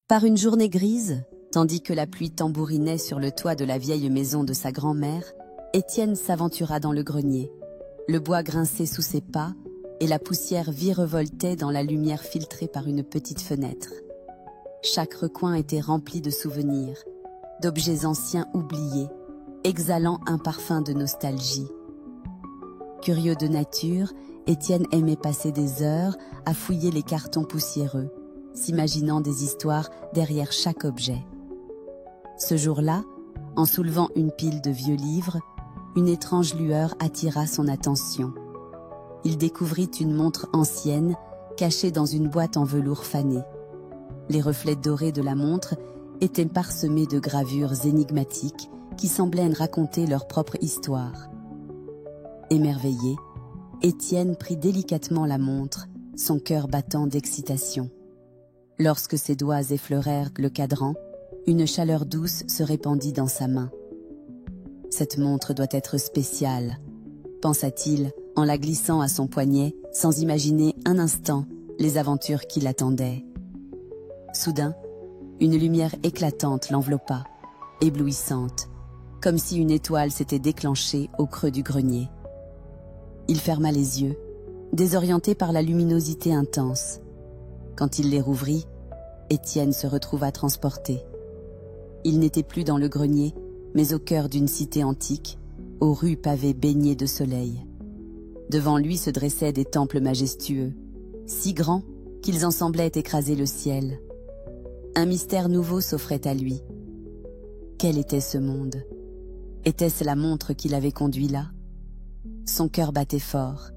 Par une journée grise, tandis que la pluie tambourinait sur le toit de la vieille maison de sa grand-mère, Étienne s'aventura dans le grenier. Le bois grinçait sous ses pas et la poussière virevoltait dans la lumière filtrée par une petite fenêtre. Chaque recoin était rempli de souvenirs, d'objets anciens oubliés, exhalant un parfum de nostalgie. Curieux de nature, Étienne aimait passer des heures à fouiller les cartons poussiéreux, s'imaginant des histoires derrière chaque objet. Ce jour-là, en soulevant une pile de vieux livres, une étrange lueur attira son attention. Il découvrit une montre ancienne cachée dans une boîte en velours fané. Les reflets dorés de la montre étaient parsemés de gravures énigmatiques qui semblaient raconter leur propre histoire. Émerveillé, Étienne prit délicatement la montre, son cœur battant d'excitation. Lorsque ses doigts effleurèrent le cadran, une chaleur douce se répandit dans sa main. « Cette montre doit être spéciale », pensa-t-il en la glissant à son poignet, sans imaginer un instant les aventures qui l'attendaient. Soudain, une lumière éclatante l'enveloppa, éblouissante, comme si une étoile s'était déclenchée au creux du grenier. Il ferma les yeux, désorienté par la luminosité intense. Quand il les rouvrit, Étienne se retrouva transporté. Il n'était plus dans le grenier, mais au cœur d'une cité antique, aux rues pavées baignées de soleil. Devant lui se dressaient des temples majestueux, si grands qu'ils en semblaient écraser le ciel. Un mystère nouveau s'offrait à lui. Quel était ce monde? Était-ce la montre qui l'avait conduit là? Son cœur battait fort.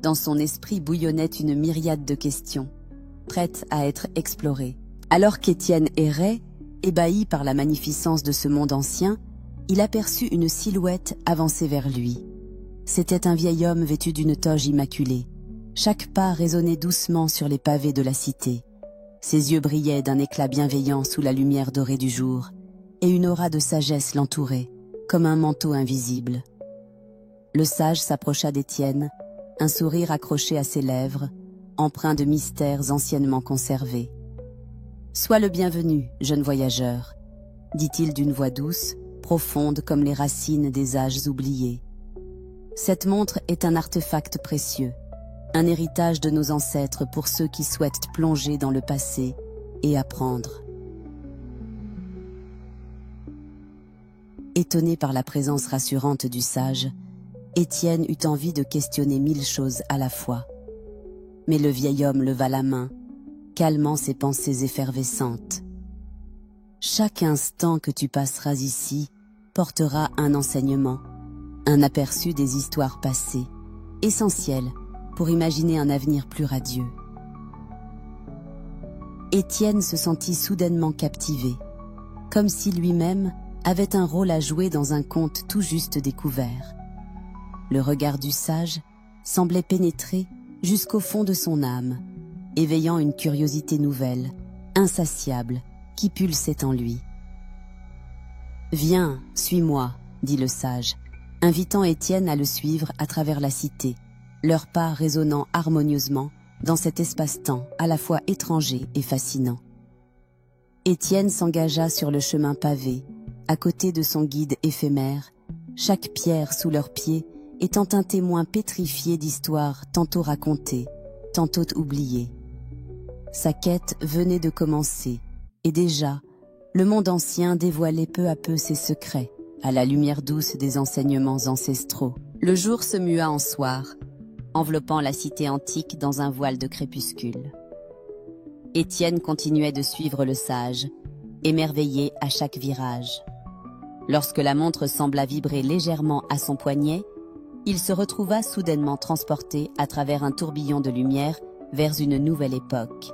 Dans son esprit bouillonnait une myriade de questions, prêtes à être explorées. Alors qu'Étienne errait, ébahi par la magnificence de ce monde ancien, il aperçut une silhouette avancer vers lui. C'était un vieil homme vêtu d'une toge immaculée. Chaque pas résonnait doucement sur les pavés de la cité. Ses yeux brillaient d'un éclat bienveillant sous la lumière dorée du jour, et une aura de sagesse l'entourait, comme un manteau invisible. Le sage s'approcha d'Étienne, un sourire accroché à ses lèvres, empreint de mystères anciennement conservés. « Sois le bienvenu, jeune voyageur », dit-il d'une voix douce, profonde comme les racines des âges oubliés. Cette montre est un artefact précieux, un héritage de nos ancêtres pour ceux qui souhaitent plonger dans le passé et apprendre. Étonné par la présence rassurante du sage, Étienne eut envie de questionner 1000 choses à la fois. Mais le vieil homme leva la main, calmant ses pensées effervescentes. « Chaque instant que tu passeras ici portera un enseignement, un aperçu des histoires passées, essentiel pour imaginer un avenir plus radieux. » Étienne se sentit soudainement captivé, comme si lui-même avait un rôle à jouer dans un conte tout juste découvert. Le regard du sage semblait pénétrer jusqu'au fond de son âme, éveillant une curiosité nouvelle, insatiable, qui pulsait en lui. « Viens, suis-moi », dit le sage, invitant Étienne à le suivre à travers la cité, leurs pas résonnant harmonieusement dans cet espace-temps à la fois étranger et fascinant. Étienne s'engagea sur le chemin pavé, à côté de son guide éphémère, chaque pierre sous leurs pieds étant un témoin pétrifié d'histoires tantôt racontées, tantôt oubliées. Sa quête venait de commencer, et déjà, le monde ancien dévoilait peu à peu ses secrets, à la lumière douce des enseignements ancestraux. Le jour se mua en soir, enveloppant la cité antique dans un voile de crépuscule. Étienne continuait de suivre le sage, émerveillé à chaque virage. Lorsque la montre sembla vibrer légèrement à son poignet, il se retrouva soudainement transporté à travers un tourbillon de lumière vers une nouvelle époque.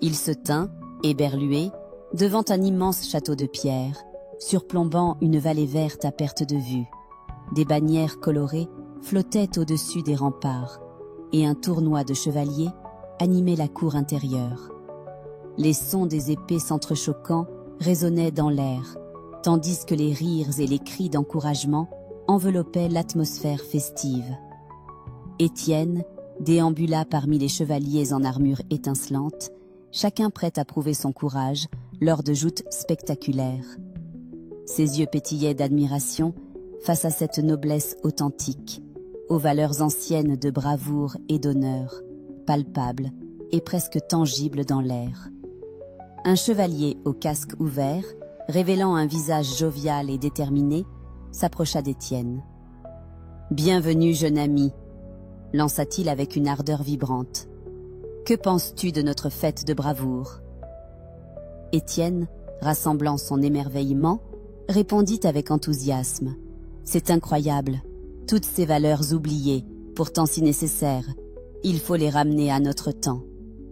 Il se tint, éberlué, devant un immense château de pierre, surplombant une vallée verte à perte de vue. Des bannières colorées flottaient au-dessus des remparts, et un tournoi de chevaliers animait la cour intérieure. Les sons des épées s'entrechoquant résonnaient dans l'air, tandis que les rires et les cris d'encouragement enveloppaient l'atmosphère festive. Étienne déambula parmi les chevaliers en armure étincelante, chacun prêt à prouver son courage lors de joutes spectaculaires. Ses yeux pétillaient d'admiration face à cette noblesse authentique, aux valeurs anciennes de bravoure et d'honneur, palpables et presque tangibles dans l'air. Un chevalier au casque ouvert, révélant un visage jovial et déterminé, s'approcha d'Étienne. « Bienvenue, jeune ami », lança-t-il avec une ardeur vibrante. « Que penses-tu de notre fête de bravoure ?» Étienne, rassemblant son émerveillement, répondit avec enthousiasme. « C'est incroyable, toutes ces valeurs oubliées, pourtant si nécessaires. Il faut les ramener à notre temps. »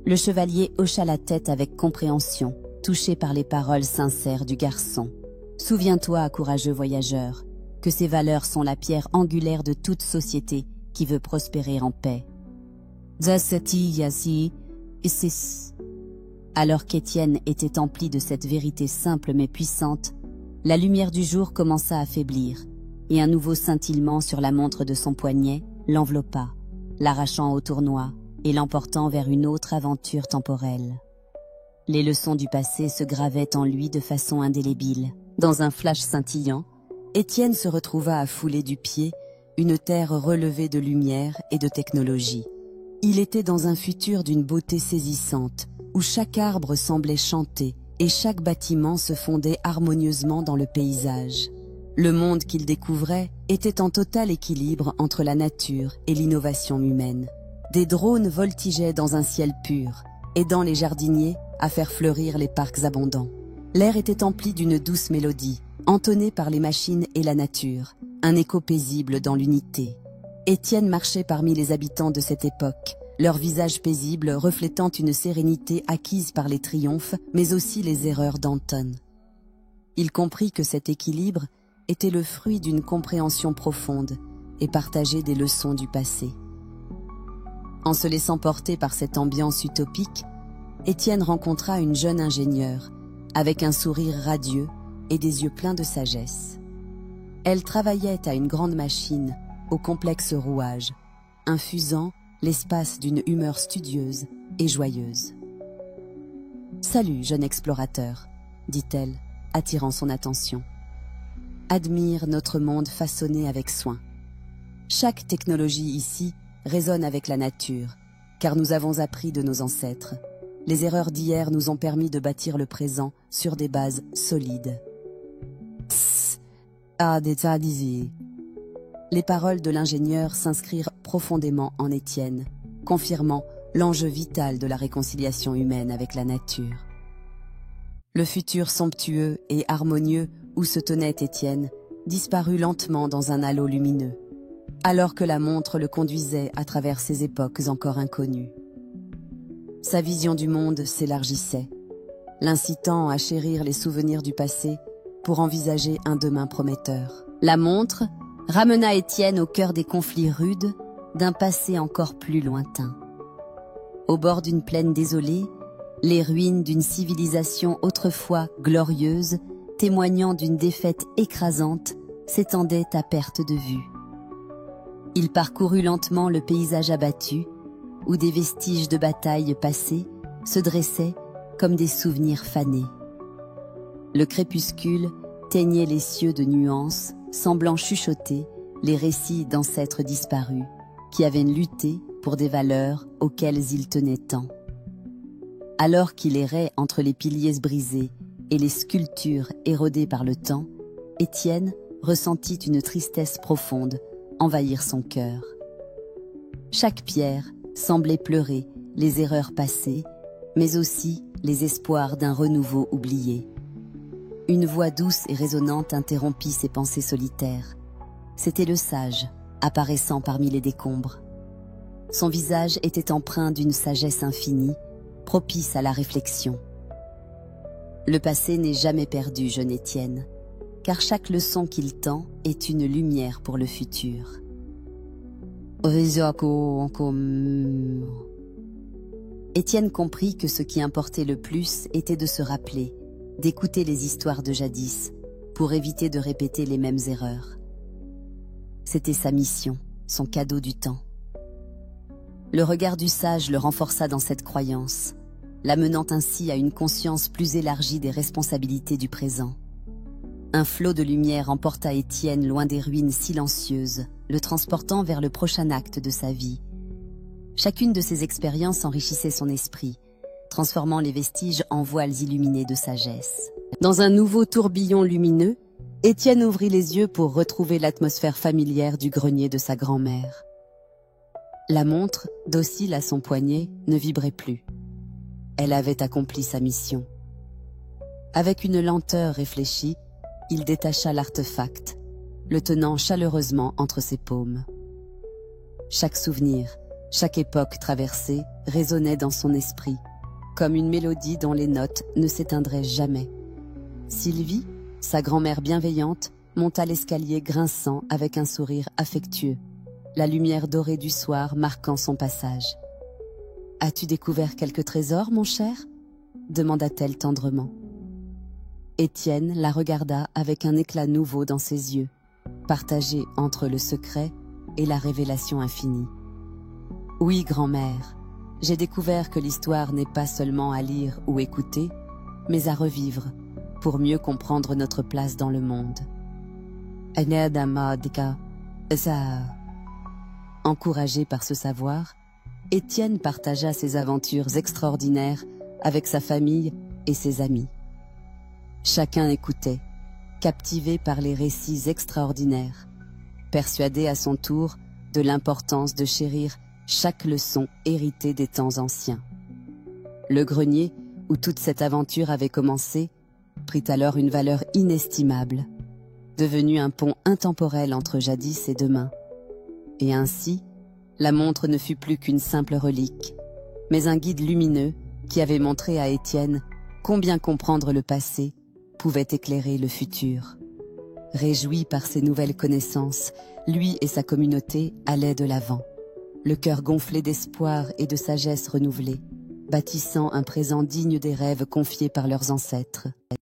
Le chevalier hocha la tête avec compréhension, touché par les paroles sincères du garçon. « Souviens-toi, courageux voyageur, que ces valeurs sont la pierre angulaire de toute société qui veut prospérer en paix. » Alors qu'Étienne était empli de cette vérité simple mais puissante, la lumière du jour commença à faiblir, et un nouveau scintillement sur la montre de son poignet l'enveloppa, l'arrachant au tournoi et l'emportant vers une autre aventure temporelle. Les leçons du passé se gravaient en lui de façon indélébile. Dans un flash scintillant, Étienne se retrouva à fouler du pied une terre relevée de lumière et de technologie. Il était dans un futur d'une beauté saisissante, où chaque arbre semblait chanter et chaque bâtiment se fondait harmonieusement dans le paysage. Le monde qu'il découvrait était en total équilibre entre la nature et l'innovation humaine. Des drones voltigeaient dans un ciel pur, aidant les jardiniers à faire fleurir les parcs abondants. L'air était empli d'une douce mélodie, entonnée par les machines et la nature, un écho paisible dans l'unité. Étienne marchait parmi les habitants de cette époque, leurs visages paisibles reflétant une sérénité acquise par les triomphes, mais aussi les erreurs d'Anton. Il comprit que cet équilibre était le fruit d'une compréhension profonde et partageait des leçons du passé. En se laissant porter par cette ambiance utopique, Étienne rencontra une jeune ingénieure, avec un sourire radieux et des yeux pleins de sagesse. Elle travaillait à une grande machine, au complexe rouage, infusant l'espace d'une humeur studieuse et joyeuse. « Salut, jeune explorateur », dit-elle, attirant son attention. « Admire notre monde façonné avec soin. Chaque technologie ici résonne avec la nature, car nous avons appris de nos ancêtres. Les erreurs d'hier nous ont permis de bâtir le présent sur des bases solides. » Les paroles de l'ingénieur s'inscrirent profondément en Étienne, confirmant l'enjeu vital de la réconciliation humaine avec la nature. Le futur somptueux et harmonieux où se tenait Étienne disparut lentement dans un halo lumineux, alors que la montre le conduisait à travers ces époques encore inconnues. Sa vision du monde s'élargissait, l'incitant à chérir les souvenirs du passé pour envisager un demain prometteur. La montre ramena Étienne au cœur des conflits rudes d'un passé encore plus lointain. Au bord d'une plaine désolée, les ruines d'une civilisation autrefois glorieuse, témoignant d'une défaite écrasante, s'étendaient à perte de vue. Il parcourut lentement le paysage abattu, où des vestiges de batailles passées se dressaient comme des souvenirs fanés. Le crépuscule teignait les cieux de nuances, semblant chuchoter les récits d'ancêtres disparus, qui avaient lutté pour des valeurs auxquelles ils tenaient tant. Alors qu'il errait entre les piliers brisés et les sculptures érodées par le temps, Étienne ressentit une tristesse profonde envahir son cœur. Chaque pierre semblait pleurer les erreurs passées, mais aussi les espoirs d'un renouveau oublié. Une voix douce et résonnante interrompit ses pensées solitaires. C'était le sage, apparaissant parmi les décombres. Son visage était empreint d'une sagesse infinie, propice à la réflexion. Le passé n'est jamais perdu, jeune Étienne, car chaque leçon qu'il tend est une lumière pour le futur. Étienne comprit que ce qui importait le plus était de se rappeler, d'écouter les histoires de jadis, pour éviter de répéter les mêmes erreurs. C'était sa mission, son cadeau du temps. Le regard du sage le renforça dans cette croyance. l'amenant ainsi à une conscience plus élargie des responsabilités du présent. Un flot de lumière emporta Étienne loin des ruines silencieuses, le transportant vers le prochain acte de sa vie. Chacune de ces expériences enrichissait son esprit, transformant les vestiges en voiles illuminés de sagesse. Dans un nouveau tourbillon lumineux, Étienne ouvrit les yeux pour retrouver l'atmosphère familière du grenier de sa grand-mère. La montre, docile à son poignet, ne vibrait plus. Elle avait accompli sa mission. Avec une lenteur réfléchie, il détacha l'artefact, le tenant chaleureusement entre ses paumes. Chaque souvenir, chaque époque traversée résonnait dans son esprit, comme une mélodie dont les notes ne s'éteindraient jamais. Sylvie, sa grand-mère bienveillante, monta l'escalier grinçant avec un sourire affectueux, la lumière dorée du soir marquant son passage. « As-tu découvert quelques trésors, mon cher ?» demanda-t-elle tendrement. Étienne la regarda avec un éclat nouveau dans ses yeux, partagé entre le secret et la révélation infinie. « Oui, grand-mère, j'ai découvert que l'histoire n'est pas seulement à lire ou écouter, mais à revivre, pour mieux comprendre notre place dans le monde. » Encouragé par ce savoir, Étienne partagea ses aventures extraordinaires avec sa famille et ses amis. Chacun écoutait, captivé par les récits extraordinaires, persuadé à son tour de l'importance de chérir chaque leçon héritée des temps anciens. Le grenier, où toute cette aventure avait commencé, prit alors une valeur inestimable, devenu un pont intemporel entre jadis et demain. Et ainsi, la montre ne fut plus qu'une simple relique, mais un guide lumineux qui avait montré à Étienne combien comprendre le passé pouvait éclairer le futur. Réjoui par ces nouvelles connaissances, lui et sa communauté allaient de l'avant, le cœur gonflé d'espoir et de sagesse renouvelée, bâtissant un présent digne des rêves confiés par leurs ancêtres.